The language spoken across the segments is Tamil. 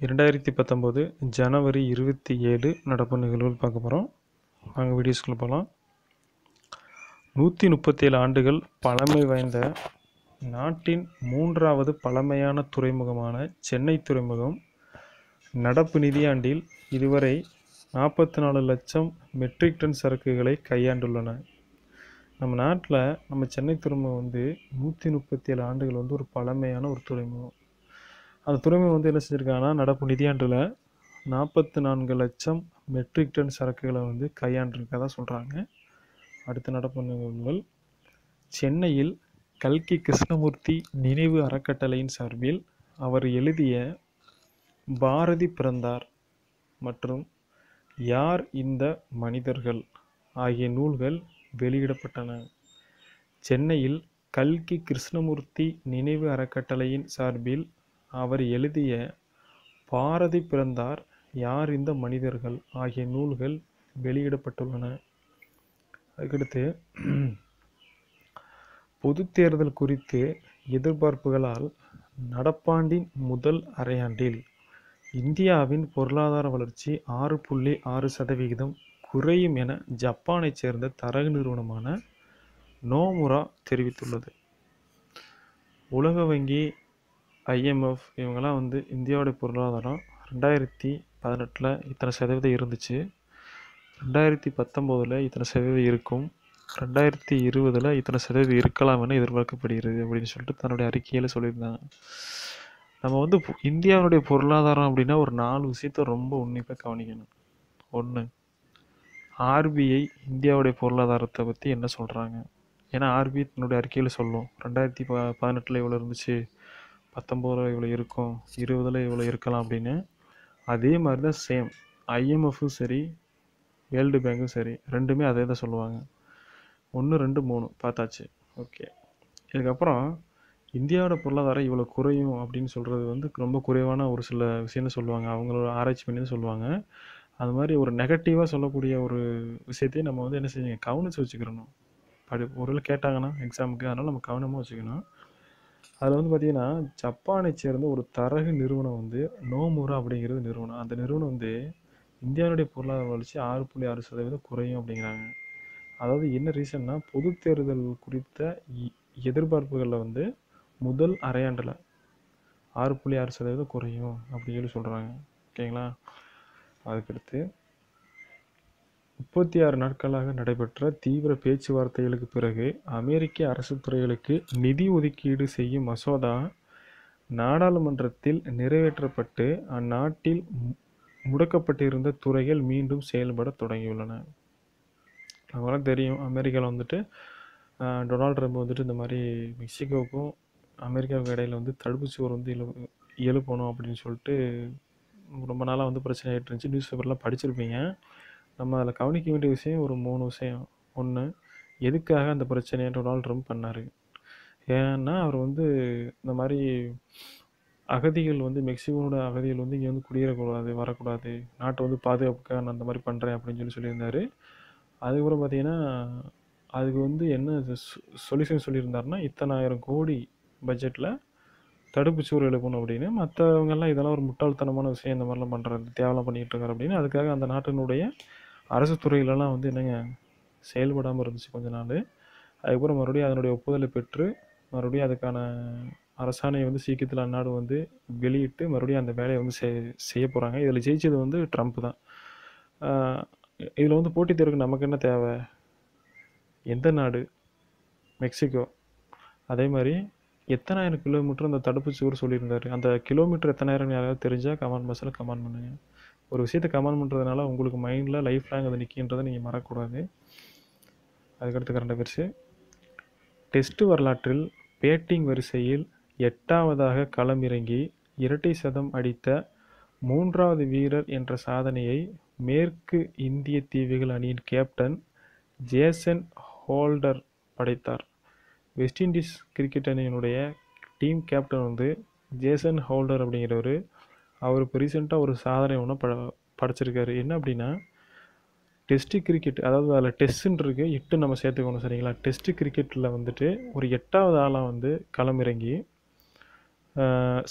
2019 ஜனவரி 27 நடப்பு நிகழ்வுகள் பார்க்க போகிறோம். வாங்க வீடியோஸ்குள்ளே போகலாம். 137 ஆண்டுகள் பழமை வாய்ந்த நாட்டின் 3வது பழமையான துறைமுகமான சென்னை துறைமுகம் நடப்பு நிதியாண்டில் இதுவரை 44 லட்சம் மெட்ரிக் டன் சரக்குகளை கையாண்டுள்ளன. நம்ம நாட்டில் நம்ம சென்னை துறைமுகம் 137 ஆண்டுகள் ஒரு பழமையான ஒரு துறைமுகம். அந்த துறைமுகம் என்ன செஞ்சுருக்காங்கன்னா, நடப்பு நிதியாண்டில் 44 லட்சம் மெட்ரிக் டன் சரக்குகளை கையாண்டிருக்கதா சொல்கிறாங்க. அடுத்த நடப்பு நிகழ்வுகள்: சென்னையில் கல்கி கிருஷ்ணமூர்த்தி நினைவு அறக்கட்டளையின் சார்பில் அவர் எழுதிய பாரதி பிறந்தார் மற்றும் யார் இந்த மனிதர்கள் ஆகிய நூல்கள் வெளியிடப்பட்டன. சென்னையில் கல்கி கிருஷ்ணமூர்த்தி நினைவு அறக்கட்டளையின் சார்பில் அவர் எழுதிய பாரதி பிறந்தார், யார் இந்த மனிதர்கள் ஆகிய நூல்கள் வெளியிடப்பட்டுள்ளன. அதுக்கடுத்து, பொது தேர்தல் குறித்து எதிர்பார்ப்புகளால் நடப்பாண்டின் முதல் அரையாண்டில் இந்தியாவின் பொருளாதார வளர்ச்சி 6.6% குறையும் என ஜப்பானைச் சேர்ந்த தரகு நிறுவனமான நோமுரா தெரிவித்துள்ளது. உலக வங்கி, IMF இவங்கெல்லாம் இந்தியாவுடைய பொருளாதாரம் 2018 இத்தனை சதவீதம் இருந்துச்சு, 2019 இத்தனை சதவீதம் இருக்கும், 2020 இத்தனை சதவீதம் இருக்கலாம் என எதிர்பார்க்கப்படுகிறது அப்படின்னு சொல்லிட்டு தன்னுடைய அறிக்கையில் சொல்லியிருந்தாங்க. நம்ம இந்தியாவுடைய பொருளாதாரம் அப்படின்னா ஒரு 4 விஷயத்த ரொம்ப உன்னிப்பாக கவனிக்கணும். 1, RBI இந்தியாவுடைய பொருளாதாரத்தை பற்றி என்ன சொல்கிறாங்க. ஏன்னா RBI தன்னுடைய அறிக்கையில் சொல்லும் 2018 இவ்வளோ இருந்துச்சு, 19 இவ்வளோ இருக்கும், 20 இவ்வளோ இருக்கலாம் அப்படின்னு. அதே மாதிரி தான் சேம் IMFும் சரி, வேர்ல்டு பேங்க்கும் சரி, ரெண்டுமே அதே தான் சொல்லுவாங்க. 1, 2, 3 பார்த்தாச்சு. ஓகே, இதுக்கப்புறம் இந்தியாவோட பொருளாதாரம் இவ்வளோ குறையும் அப்படின்னு சொல்கிறது ரொம்ப குறைவான ஒரு சில விஷயம்னு சொல்லுவாங்க. அவங்களோட ஆராய்ச்சி பண்ணி தான் சொல்லுவாங்க. அது மாதிரி ஒரு நெகட்டிவாக சொல்லக்கூடிய ஒரு விஷயத்தையும் நம்ம என்ன செய்யுங்க, கவனித்து வச்சுக்கிறணும். ஒருவேளை கேட்டாங்கன்னா எக்ஸாமுக்கு, அதனால் நம்ம கவனமாக வச்சுக்கணும். அதில் பார்த்திங்கன்னா, ஜப்பானை சேர்ந்த ஒரு தரகு நிறுவனம் நோமுரா அப்படிங்கிறது நிறுவனம். அந்த நிறுவனம் இந்தியாவுடைய பொருளாதார வளர்ச்சி 6.6% குறையும் அப்படிங்கிறாங்க. அதாவது என்ன ரீசன்னா, பொது தேர்தல் குறித்த எதிர்பார்ப்புகளில் முதல் அரையாண்டில் 6.6% குறையும் அப்படின்னு சொல்லி சொல்கிறாங்க. ஓகேங்களா. அதுக்கடுத்து, 36 நாட்களாக நடைபெற்ற தீவிர பேச்சுவார்த்தைகளுக்கு பிறகு அமெரிக்க அரசு துறைகளுக்கு நிதி ஒதுக்கீடு செய்யும் மசோதா நாடாளுமன்றத்தில் நிறைவேற்றப்பட்டு அந்நாட்டில் முடக்கப்பட்டிருந்த துறைகள் மீண்டும் செயல்பட தொடங்கியுள்ளன. அவங்களாம் தெரியும், அமெரிக்காவில் டொனால்ட் ட்ரம்ப் இந்த மாதிரி மெக்சிகோவுக்கும் அமெரிக்காவுக்கும் இடையில் தடுப்பு சுவர் எழுப்பணும் அப்படின்னு சொல்லிட்டு ரொம்ப நாளாக பிரச்சனை ஆகிட்டு இருந்துச்சு. நியூஸ் பேப்பர்லாம் படிச்சிருப்பீங்க. நம்ம அதில் கவனிக்க வேண்டிய விஷயம் ஒரு 3 விஷயம். 1, எதுக்காக அந்த பிரச்சனையை டொனால்ட் ட்ரம்ப் பண்ணார். ஏன்னா அவர் இந்த மாதிரி அகதிகள் மெக்சிகோனோட அகதிகள் இங்கே குடியேறக்கூடாது, வரக்கூடாது, நாட்டை பாதுகாப்புக்காக நான் அந்த மாதிரி பண்ணுறேன் அப்படின்னு சொல்லியிருந்தார். அதுக்கப்புறம் பார்த்திங்கன்னா, அதுக்கு என்ன சொல்யூஷன் சொல்லியிருந்தாருன்னா, இத்தனை 1000 கோடி பட்ஜெட்டில் தடுப்பு சுவர் எழுப்பணும் அப்படின்னு. மற்றவங்கெல்லாம் இதெல்லாம் ஒரு முட்டாள்தனமான விஷயம், இந்த மாதிரிலாம் பண்ணுறது தேவையெல்லாம் பண்ணிகிட்டு இருக்காரு அப்படின்னு. அதுக்காக அந்த நாட்டினுடைய அரசு துறைகளெல்லாம் என்னங்க செயல்படாமல் இருந்துச்சு கொஞ்ச நாள். அதுக்கப்புறம் மறுபடியும் அதனுடைய ஒப்புதலை பெற்று மறுபடியும் அதுக்கான அரசாணையை சீக்கிரத்தில் அந்நாடு வெளியிட்டு மறுபடியும் அந்த வேலையை செய்ய போகிறாங்க. இதில் ஜெயிச்சது ட்ரம்ப் தான். இதில் போட்டித் தேர்வுக்கு நமக்கு என்ன தேவை? எந்த நாடு? மெக்சிகோ. அதே மாதிரி எத்தனாயிரம் கிலோமீட்டர் அந்த தடுப்பு சுவர் சொல்லியிருந்தார். அந்த கிலோமீட்டர் எத்தனாயிரம் யாராவது தெரிஞ்சால் கமெண்ட் பாக்ஸில் கமெண்ட் பண்ணுங்கள். ஒரு விஷயத்தை கமெண்ட் பண்ணுறதுனால உங்களுக்கு மைண்டில் லைஃப் லாங் அது நிற்கின்றதை நீங்கள் மறக்கக்கூடாது. அதுக்கடுத்து கரண்ட் அஃபேர்ஸு. டெஸ்ட் வரலாற்றில் பேட்டிங் வரிசையில் 8வதாக களமிறங்கி இரட்டை சதம் அடித்த 3வது வீரர் என்ற சாதனையை மேற்கு இந்திய தீவுகள் அணியின் கேப்டன் ஜேசன் ஹோல்டர் படைத்தார். வெஸ்ட் இண்டீஸ் கிரிக்கெட் அணியினுடைய டீம் கேப்டன் ஜேசன் ஹோல்டர் அப்படிங்கிறவர். அவர் இப்போ ரீசெண்டாக ஒரு சாதனை ஒன்று படைச்சிருக்காரு. என்ன அப்படின்னா, டெஸ்ட் கிரிக்கெட், அதாவது அதில் டெஸ்ட்டுன்னு இருக்குது, 8 நம்ம சேர்த்துக்கணும், சரிங்களா. டெஸ்ட் கிரிக்கெட்டில் ஒரு 8வது ஆளாக களமிறங்கி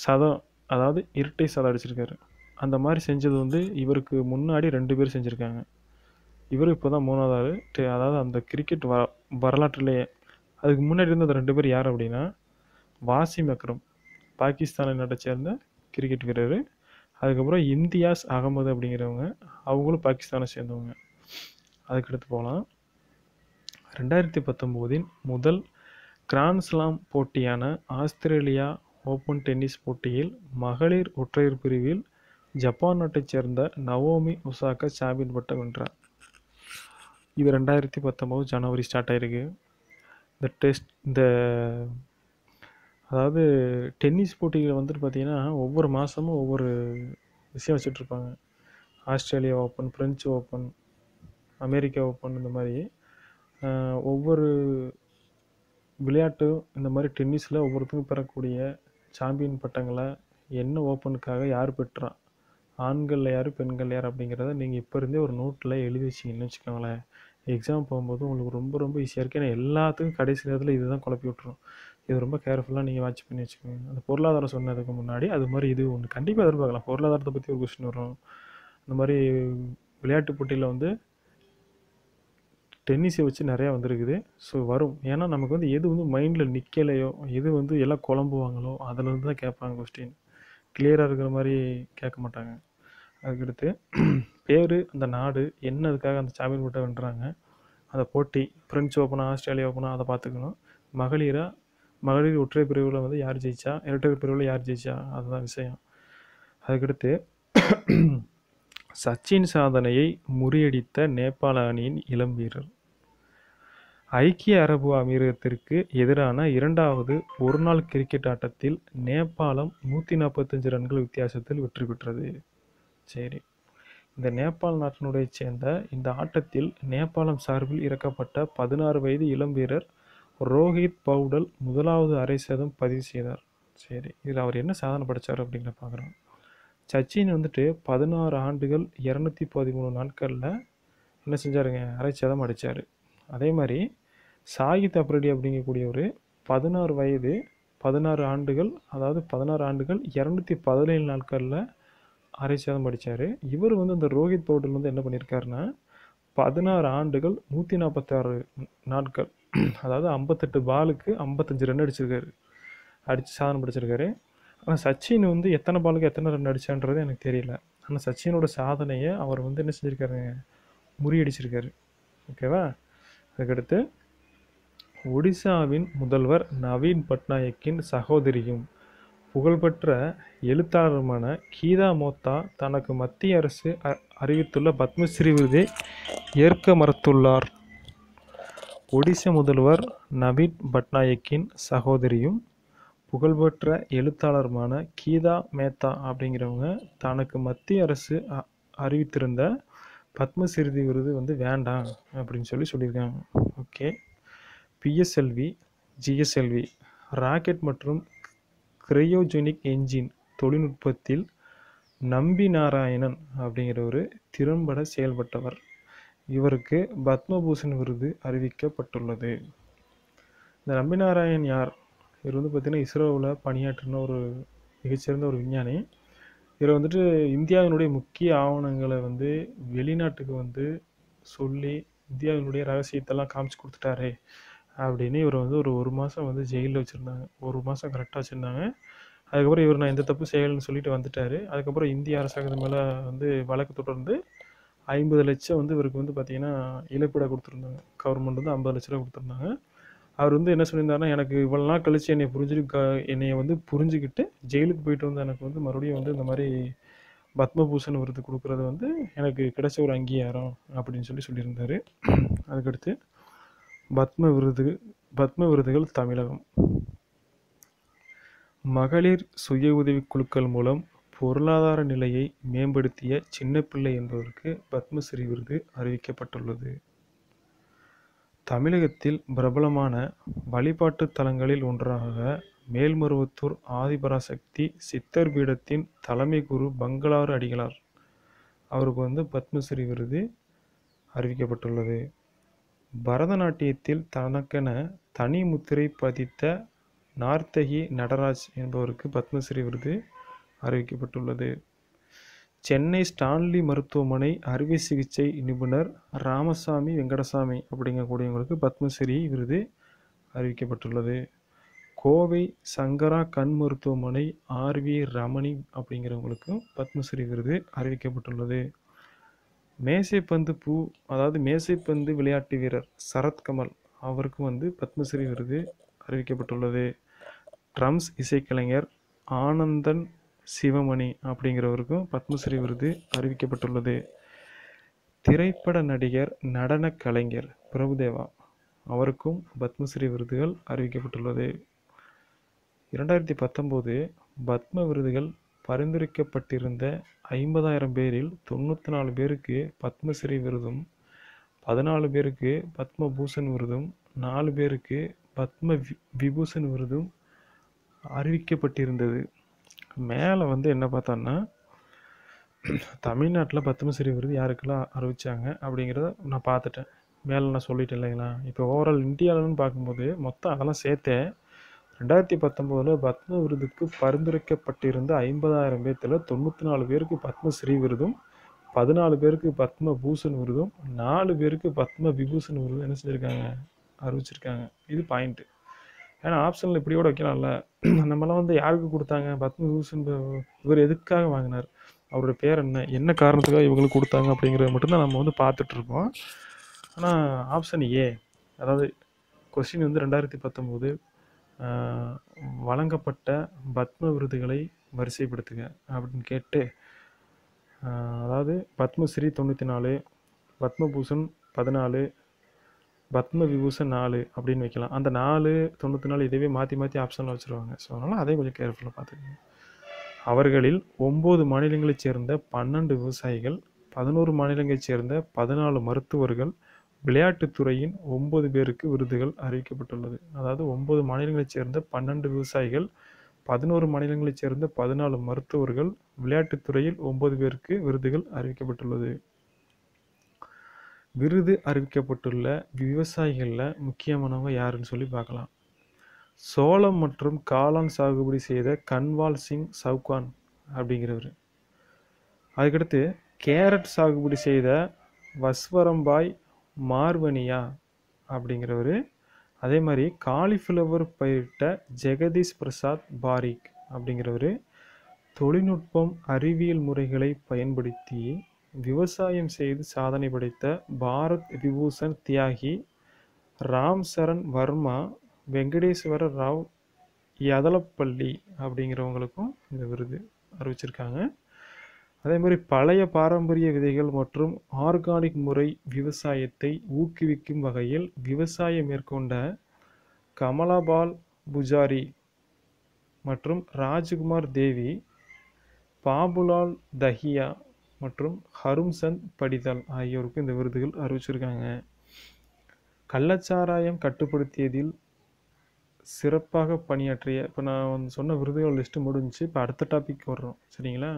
சதம், அதாவது இரட்டை சதம் அடிச்சிருக்காரு. அந்த மாதிரி செஞ்சது வந்து இவருக்கு முன்னாடி 2 பேர் செஞ்சுருக்காங்க. இவர் இப்போ தான் 3வது ஆள். அதாவது அந்த கிரிக்கெட் வரலாற்றிலேயே. அதுக்கு முன்னாடி இருந்த அந்த 2 பேர் யார் அப்படின்னா, வாசிம் அக்ரம், பாகிஸ்தானை நாட்டை சேர்ந்த கிரிக்கெட் வீரர். அதுக்கப்புறம் இம்தியாஸ் அகமது அப்படிங்கிறவங்க, அவங்களும் பாகிஸ்தானை சேர்ந்தவங்க. அதுக்கடுத்து போகலாம். 2019 முதல் கிராண்ட்ஸ்லாம் போட்டியான ஆஸ்திரேலியா ஓப்பன் டென்னிஸ் போட்டியில் மகளிர் ஒற்றையர் பிரிவில் ஜப்பான் நாட்டைச் சேர்ந்த நவோமி ஒசாகா சாம்பியன் பட்டம் வென்றார். இது 2019 ஜனவரி ஸ்டார்ட் ஆயிருக்கு. இந்த அதாவது டென்னிஸ் போட்டிகள் வந்துட்டு பார்த்தீங்கன்னா ஒவ்வொரு மாதமும் ஒவ்வொரு விஷயம் வச்சுட்ருப்பாங்க. Australia open, French open, America open, இந்த மாதிரி ஒவ்வொரு விளையாட்டு இந்த மாதிரி டென்னிஸில் ஒவ்வொருத்தருக்கும் பெறக்கூடிய சாம்பியன் பட்டங்களை என்ன ஓப்பனுக்காக யார் பெற்றா, ஆண்களில் யார் பெண்கள் யார் அப்படிங்கிறத நீங்கள் இப்போ இருந்தே ஒரு நோட்டில் எழுதி வச்சிங்கன்னு வச்சுக்கோங்களேன். எக்ஸாம் போகும்போது உங்களுக்கு ரொம்ப ரொம்ப ஈஸியாக இருக்குது. ஏன்னா எல்லாத்துக்கும் கடைசி நேரத்தில் இதுதான் குழப்பி விட்டுரும். இது ரொம்ப கேர்ஃபுல்லாக நீங்கள் வாட்ச் பண்ணி வச்சுக்கோங்க. அந்த பொருளாதாரம் சொன்னதுக்கு முன்னாடி அது மாதிரி இது ஒன்று கண்டிப்பாக எதிர்பார்க்கலாம். பொருளாதாரத்தை பற்றி ஒரு கொஸ்டின் வரும். இந்த மாதிரி விளையாட்டு போட்டியில் வந்து டென்னிஸை வச்சு நிறையா வந்திருக்குது. ஸோ வரும். ஏன்னா நமக்கு வந்து எது வந்து மைண்டில் நிற்கலையோ, எது வந்து எல்லாம் குழம்புவாங்களோ அதிலேருந்து தான் கேட்பாங்க கொஸ்டின். கிளியராக இருக்கிற மாதிரி கேட்க மாட்டாங்க. அதுக்கடுத்து பேர், அந்த நாடு, என்ன அதுக்காக அந்த சாம்பியன் பட்டம் வென்றாங்க, அந்த போட்டி ஃப்ரெஞ்சு ஓப்பனா ஆஸ்திரேலியா ஓப்பனா அதை பார்த்துக்கணும். மகளிர் ஒற்றையர் பிரிவில் வந்து யார் ஜெயிச்சா, இரட்டையர் பிரிவில் யார் ஜெயிச்சா, அதுதான் விஷயம். அதுக்கடுத்து சச்சின் சாதனையை முறியடித்த நேபாள அணியின் இளம் வீரர். ஐக்கிய அரபு அமீரகத்திற்கு எதிரான 2வது ஒருநாள் கிரிக்கெட் ஆட்டத்தில் நேபாளம் 145 ரன்கள் வித்தியாசத்தில் வெற்றி பெற்றது. சரி, இந்த நேபாள் நாட்டினுடைய சேர்ந்த இந்த ஆட்டத்தில் நேபாளம் சார்பில் இறக்கப்பட்ட 16 வயது இளம் வீரர் ரோஹித் பவுடல் 1வது அரை சதம் பதிவு செய்தார். சரி, இதில் அவர் என்ன சாதனை படைச்சார் அப்படிங்கிற பார்க்குறோம். சச்சின் வந்துட்டு 16 ஆண்டுகள் 213 நாட்களில் என்ன செஞ்சாருங்க, அரை சதம் அடித்தார். அதே மாதிரி சாகித் அப்ரடி அப்படிங்கக்கூடிய ஒரு 16 வயது 16 ஆண்டுகள், அதாவது 16 ஆண்டுகள் 217 நாட்களில் அரை சதம் அடித்தார். இவர் வந்து இந்த ரோஹித் பவுடல் வந்து என்ன பண்ணியிருக்காருன்னா 16 ஆண்டுகள் 146 நாட்கள், அதாவது 58 பாலுக்கு 55 ரன் அடிச்சிருக்காரு, அடித்து சாதனை படிச்சிருக்காரு. ஆனால் சச்சின் வந்து எத்தனை பாலுக்கு எத்தனை ரன் அடித்தான்றது எனக்கு தெரியல. ஆனால் சச்சினோட சாதனையை அவர் வந்து என்ன செஞ்சுருக்காருங்க, முறியடிச்சிருக்காரு. ஓகேவா. அதுக்கடுத்து ஒடிசாவின் முதல்வர் நவீன் பட்நாயக்கின் சகோதரியும் புகழ்பெற்ற எழுத்தாளருமான கீதா மோத்தா தனக்கு மத்திய அரசு அறிவித்துள்ள பத்மஸ்ரீ விருதை ஏற்க மறுத்துள்ளார். ஒடிசா முதல்வர் நவீன் பட்நாயக்கின் சகோதரியும் புகழ்பெற்ற எழுத்தாளருமான கீதா மேத்தா அப்படிங்கிறவங்க தனக்கு மத்திய அரசு அறிவித்திருந்த பத்மஸ்ரீ விருது வந்து வேண்டாம் அப்படின்னு சொல்லியிருக்காங்க. ஓகே. பிஎஸ்எல்வி, ஜிஎஸ்எல்வி ராக்கெட் மற்றும் கிரையோஜெனிக் என்ஜின் தொழில்நுட்பத்தில் நம்பி நாராயணன் அப்படிங்கிற ஒரு திறம்பட செயல்பட்டவர். இவருக்கு பத்மபூஷன் விருது அறிவிக்கப்பட்டுள்ளது. இந்த நம்பி நாராயணன் யார்? இவர் வந்து பார்த்திங்கன்னா இஸ்ரோவில் பணியாற்றின ஒரு மிகச்சிறந்த ஒரு விஞ்ஞானி. இவர் வந்துட்டு இந்தியாவினுடைய முக்கிய ஆவணங்களை வந்து வெளிநாட்டுக்கு வந்து சொல்லி இந்தியாவினுடைய ரகசியத்தெல்லாம் காமிச்சு கொடுத்துட்டாரு அப்படின்னு இவர் வந்து ஒரு மாதம் வந்து ஜெயிலில் வச்சுருந்தாங்க. 1 மாதம் கரெக்டாக வச்சுருந்தாங்க. அதுக்கப்புறம் இவர் நான் எந்த தப்பு செய்யலைன்னு சொல்லிட்டு வந்துட்டார். அதுக்கப்புறம் இந்திய அரசாங்கத்து மேலே வந்து வழக்கு தொடர்ந்து 50 லட்சம் வந்து இவருக்கு வந்து பார்த்திங்கன்னா இழப்பீடாக கொடுத்துருந்தாங்க. கவர்மெண்ட் வந்து 50 லட்ச ரூபா கொடுத்துருந்தாங்க. அவர் வந்து என்ன சொல்லியிருந்தாருன்னா, எனக்கு இவ்வளோ நாள் கழித்து என்னைய வந்து புரிஞ்சுக்கிட்டு ஜெயிலுக்கு போயிட்டு வந்து எனக்கு வந்து மறுபடியும் வந்து இந்த மாதிரி பத்மபூஷன் விருது கொடுக்குறது வந்து எனக்கு கிடைச்ச ஒரு அங்கீகாரம் அப்படின்னு சொல்லியிருந்தார். அதுக்கடுத்து பத்ம விருதுகள் தமிழகம். மகளிர் சுய உதவி குழுக்கள் மூலம் பொருளாதார நிலையை மேம்படுத்திய சின்னப்பிள்ளை என்பவருக்கு பத்மஸ்ரீ விருது அறிவிக்கப்பட்டுள்ளது. தமிழகத்தில் பிரபலமான வழிபாட்டு தலங்களில் ஒன்றாக மேல்மருவத்தூர் ஆதிபராசக்தி சித்தர் பீடத்தின் தலைமை குரு பங்களாறு அடிகளார் அவருக்கு வந்து பத்மஸ்ரீ விருது அறிவிக்கப்பட்டுள்ளது. பரதநாட்டியத்தில் தனக்கென தனி முத்திரை பதித்த நார்த்தகி நடராஜ் என்பவருக்கு பத்மஸ்ரீ விருது அறிவிக்கப்பட்டுள்ளது. சென்னை ஸ்டான்லி மருத்துவமனை அறுவை சிகிச்சை நிபுணர் ராமசாமி வெங்கடசாமி அப்படிங்கக்கூடியவங்களுக்கு பத்மஸ்ரீ விருது அறிவிக்கப்பட்டுள்ளது. கோவை சங்கரா கண் மருத்துவமனை ஆர்வி ரமணி அப்படிங்கிறவங்களுக்கும் பத்மஸ்ரீ விருது அறிவிக்கப்பட்டுள்ளது. மேசைப்பந்து அதாவது மேசைப்பந்து விளையாட்டு வீரர் சரத்கமல் அவருக்கும் வந்து பத்மஸ்ரீ விருது அறிவிக்கப்பட்டுள்ளது. ட்ரம்ஸ் இசைக்கலைஞர் ஆனந்தன் சிவமணி அப்படிங்கிறவருக்கும் பத்மஸ்ரீ விருது அறிவிக்கப்பட்டுள்ளது. திரைப்பட நடிகர் நடன கலைஞர் பிரபுதேவா அவருக்கும் பத்மஸ்ரீ விருதுகள் அறிவிக்கப்பட்டுள்ளது. 2019 பத்ம விருதுகள் பரிந்துரைக்கப்பட்டிருந்த 50,000 பேரில் 94 பேருக்கு பத்மஸ்ரீ விருதும் 14 பேருக்கு பத்ம பூஷன் விருதும் 4 பேருக்கு பத்ம விபூஷன் விருதும் அறிவிக்கப்பட்டிருந்தது. மேலே வந்து என்ன பார்த்தோன்னா தமிழ்நாட்டில் பத்மஸ்ரீ விருது யாருக்கெல்லாம் அறிவிச்சாங்க அப்படிங்கிறத நான் பார்த்துட்டேன். மேலே நான் சொல்லிட்டேன் இல்லைங்களா. இப்போ ஓவரால் இந்தியாவில்னு பார்க்கும்போது மொத்தம் அதெல்லாம் சேர்த்தே 2019 பத்ம விருதுக்கு பரிந்துரைக்கப்பட்டிருந்த 50,000 பேர்த்தில் 94 பேருக்கு பத்மஸ்ரீ விருதும் 14 பேருக்கு பத்ம பூஷன் விருதும் 4 பேருக்கு பத்ம விபூஷன் விருதும் என்ன செஞ்சுருக்காங்க, அறிவிச்சிருக்காங்க. இது பாயிண்ட்டு. ஏன்னா ஆப்ஷனில் இப்படியோட வைக்கலாம்ல. நம்மளாம் வந்து யாருக்கு கொடுத்தாங்க பத்ம விபூஷன், இவர் எதுக்காக வாங்கினார், அவரோட பேர் என்ன காரணத்துக்காக இவங்களுக்கு கொடுத்தாங்க அப்படிங்கிறத மட்டும்தான் நம்ம வந்து பார்த்துட்ருக்கோம். ஆனால் ஆப்ஷன் ஏ, அதாவது கொஸ்டின் வந்து 2019 வழங்கப்பட்ட பத்ம விருதுகளை வரிசைப்படுத்துக அப்படின்னு கேட்டு, அதாவது பத்மஸ்ரீ 94, பத்மபூஷன் 14, பத்ம விபூஷன் 4 அப்படின்னு வைக்கலாம். அந்த 4, 94 இதுவே மாற்றி மாற்றி ஆப்ஷனில் வச்சுருவாங்க. ஸோ அதனால் அதே கொஞ்சம் கேர்ஃபுல்லாக பார்த்துக்கோங்க. அவர்களில் 9 மாநிலங்களைச் சேர்ந்த 12 விவசாயிகள், 11 மாநிலங்களைச் சேர்ந்த 14 மருத்துவர்கள், விளையாட்டுத்துறையின் 9 பேருக்கு விருதுகள் அறிவிக்கப்பட்டுள்ளது. அதாவது 9 மாநிலங்களைச் சேர்ந்த 12 விவசாயிகள், 11 மாநிலங்களைச் சேர்ந்த 14 மருத்துவர்கள், விளையாட்டுத்துறையில் 9 பேருக்கு விருதுகள் அறிவிக்கப்பட்டுள்ளது. விருது அறிவிக்கப்பட்டுள்ள விவசாயிகளில் முக்கியமானவங்க யாருன்னு சொல்லி பார்க்கலாம். சோளம் மற்றும் காளான் சாகுபடி செய்த கன்வால் சிங் சவுகான் அப்படிங்கிறவர். அதுக்கடுத்து கேரட் சாகுபடி செய்த வஸ்வரம்பாய் மார்வனியா அப்படிங்கிறவர். அதே மாதிரி காலிஃப்ளவர் பயிரிட்ட ஜெகதீஷ் பிரசாத் பாரிக் அப்படிங்கிறவர். தொழில்நுட்பம் அறிவியல் முறைகளை பயன்படுத்தி விவசாயம் செய்து சாதனை படைத்த பாரத் விபூஷன் தியாகி ராம் சரண் வர்மா, வெங்கடேஸ்வர ராவ் யதலப்பள்ளி அப்படிங்கிறவங்களுக்கும் இந்த விருது அறிவிச்சிருக்காங்க. அதே மாதிரி பழைய பாரம்பரிய விதைகள் மற்றும் ஆர்கானிக் முறை விவசாயத்தை ஊக்குவிக்கும் வகையில் விவசாயம் மேற்கொண்ட கமலாபால் புஜாரி மற்றும் ராஜ்குமார் தேவி, பாபுலால் தஹியா மற்றும் ஹரும்சந்த் படிதல் ஆகியோருக்கு இந்த விருதுகள் அறிவிச்சிருக்காங்க. கள்ளச்சாராயம் கட்டுப்படுத்தியதில் சிறப்பாக பணியாற்றிய, இப்போ நான் சொன்ன விருதுகள் லிஸ்ட்டு முடிஞ்சு, இப்போ அடுத்த டாபிக் வர்றோம் சரிங்களா.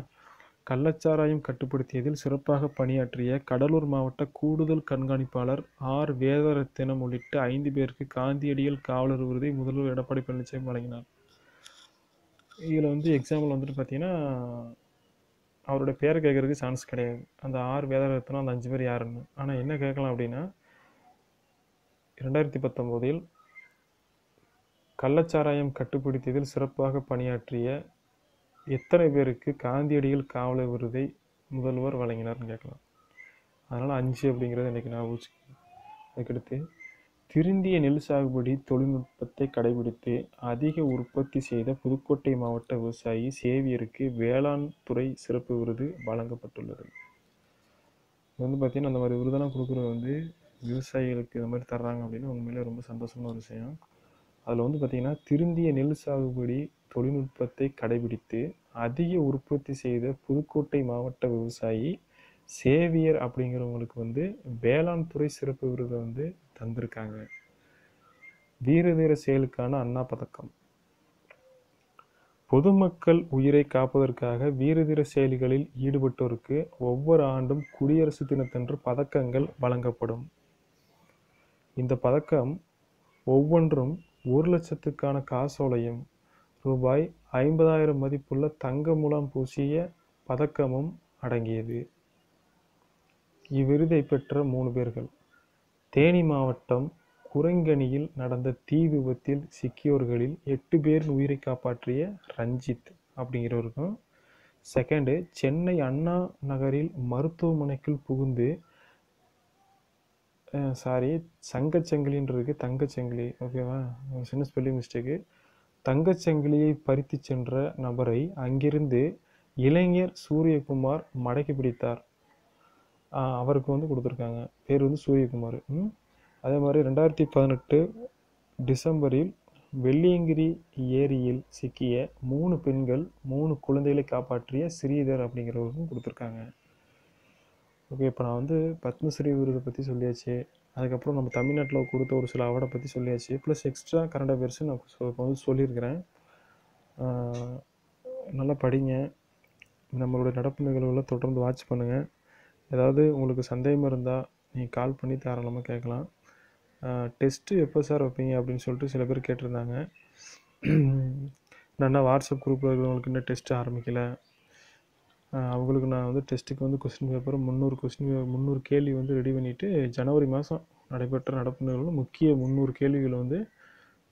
கள்ளச்சாராயம் கட்டுப்படுத்தியதில் சிறப்பாக பணியாற்றிய கடலூர் மாவட்ட கூடுதல் கண்காணிப்பாளர் ஆர் வேதரத்தினம் உள்ளிட்ட 5 பேருக்கு காந்தியடிகள் காவலர் விருதை முதல்வர் எடப்பாடி பழனிசாமி வழங்கினார். இதில் வந்து எக்ஸாம்பிள் வந்துட்டு பார்த்தீங்கன்னா அவரோட பேரை கேட்கறதுக்கு சான்ஸ் கிடையாது. அந்த ஆர் வேதரத்தினம் அந்த 5 பேர் யாருன்னு. ஆனால் என்ன கேட்கலாம் அப்படின்னா 2019 கள்ளச்சாராயம் கட்டுப்படுத்தியதில் சிறப்பாக பணியாற்றிய எத்தனை பேருக்கு காந்தியடிகள் காவலர் விருதை முதல்வர் வழங்கினார்னு கேட்கலாம். அதனால் 5 அப்படிங்கிறது இன்றைக்கி நான் ஊச்சிக்கணும். அதுக்கடுத்து திருந்திய நெல் சாகுபடி தொழில்நுட்பத்தை கடைபிடித்து அதிக உற்பத்தி செய்த புதுக்கோட்டை மாவட்ட விவசாயி சேவியருக்கு வேளாண் துறை சிறப்பு விருது வழங்கப்பட்டுள்ளது. இது வந்து பார்த்திங்கன்னா அந்த மாதிரி விருதெல்லாம் கொடுக்குறது வந்து விவசாயிகளுக்கு இந்த மாதிரி தர்றாங்க அப்படின்னு உண்மையிலே ரொம்ப சந்தோஷமான ஒரு விஷயம். அதில் வந்து பார்த்திங்கன்னா திருந்திய நெல் சாகுபடி தொழில்நுட்பத்தை கடைபிடித்து அதிக உற்பத்தி செய்த புதுக்கோட்டை மாவட்ட விவசாயி சேவியர் அப்படிங்கிறவங்களுக்கு வந்து வேளாண் துறை சிறப்பு விருதை வந்து தந்திருக்காங்க. வீரதீர செயலுக்கான அண்ணா பதக்கம். பொதுமக்கள் உயிரை காப்பதற்காக வீரதீர செயல்களில் ஈடுபட்டோருக்கு ஒவ்வொரு ஆண்டும் குடியரசு தினத்தன்று பதக்கங்கள் வழங்கப்படும். இந்த பதக்கம் ஒவ்வொன்றும் 1 லட்சத்துக்கான காசோலையும் ரூபாய் 50,000 மதிப்புள்ள தங்க முலாம் பூசிய பதக்கமும் அடங்கியது. இவ்விருதை பெற்ற 3 பேர்கள். தேனி மாவட்டம் குரங்கணியில் நடந்த தீ விபத்தில் சிக்கியோர்களில் 8 பேரின் உயிரை காப்பாற்றிய ரஞ்சித் அப்படிங்கிறவருக்கும், செகண்டு சென்னை அண்ணா நகரில் மருத்துவமனைக்குள் புகுந்து சங்கச்சங்கிலின்றது தங்கச்சங்கிலி, ஓகேவா, சின்ன ஸ்பெல்லிங் மிஸ்டேக்கு. தங்கச்சங்கிலியை பறித்து சென்ற நபரை அங்கிருந்து இளைஞர் சூரியகுமார் மடக்கி பிடித்தார். அவருக்கு வந்து கொடுத்துருக்காங்க, பேர் வந்து சூரியகுமார். அதே மாதிரி 2018 டிசம்பரில் வெள்ளியங்கிரி ஏரியில் சிக்கிய 3 பெண்கள் 3 குழந்தைகளை காப்பாற்றிய ஸ்ரீதர் அப்படிங்கிறவருக்கும் கொடுத்துருக்காங்க. ஓகே, இப்போ நான் வந்து பத்மஸ்ரீ விருதை பற்றி சொல்லியாச்சு. அதுக்கப்புறம் நம்ம தமிழ்நாட்டில் கொடுத்த ஒரு சில அவார்டை பற்றி சொல்லியாச்சு. ப்ளஸ் எக்ஸ்ட்ரா கரண்ட் அஃபேர்ஸ் நான் வந்து சொல்லியிருக்கிறேன். நல்லா படிங்க. நம்மளுடைய நடப்பு நிகழ்வுகளை தொடர்ந்து வாட்ச் பண்ணுங்கள். ஏதாவது உங்களுக்கு சந்தேகம் இருந்தால் நீங்கள் கால் பண்ணி தாராளமாக கேட்கலாம். டெஸ்ட்டு எப்போ சார் வைப்பீங்க அப்படின்னு சொல்லிட்டு சில பேர் கேட்டிருந்தாங்க. நான் வாட்ஸ்அப் குரூப்பில் இருக்கிறவங்களுக்கு இன்னும் டெஸ்ட்டு ஆரம்பிக்கலை. அவங்களுக்கு நான் வந்து டெஸ்ட்டுக்கு வந்து கொஸ்டின் பேப்பர் 300 கேள்வி வந்து ரெடி பண்ணிவிட்டு ஜனவரி மாதம் நடைபெற்ற நடப்பு நிகழ்வுல முக்கிய 300 கேள்விகள் வந்து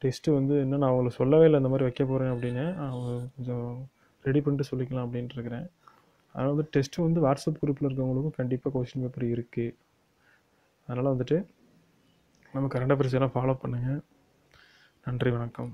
டெஸ்ட்டு வந்து இன்னும் நான் அவங்களுக்கு சொல்லவே இல்லை இந்த மாதிரி வைக்க போகிறேன் அப்படின்னு. அவங்க கொஞ்சம் ரெடி பண்ணிட்டு சொல்லிக்கலாம் அப்படின்ட்டு இருக்கிறேன். அதனால் வந்து டெஸ்ட்டு வந்து வாட்ஸ்அப் குரூப்பில் இருக்கவங்களுக்கும் கண்டிப்பாக கொஸ்டின் பேப்பர் இருக்குது. அதனால் வந்துட்டு நம்ம கரண்ட் அஃபேர்ஸ் எல்லாம் ஃபாலோ பண்ணுங்கள். நன்றி, வணக்கம்.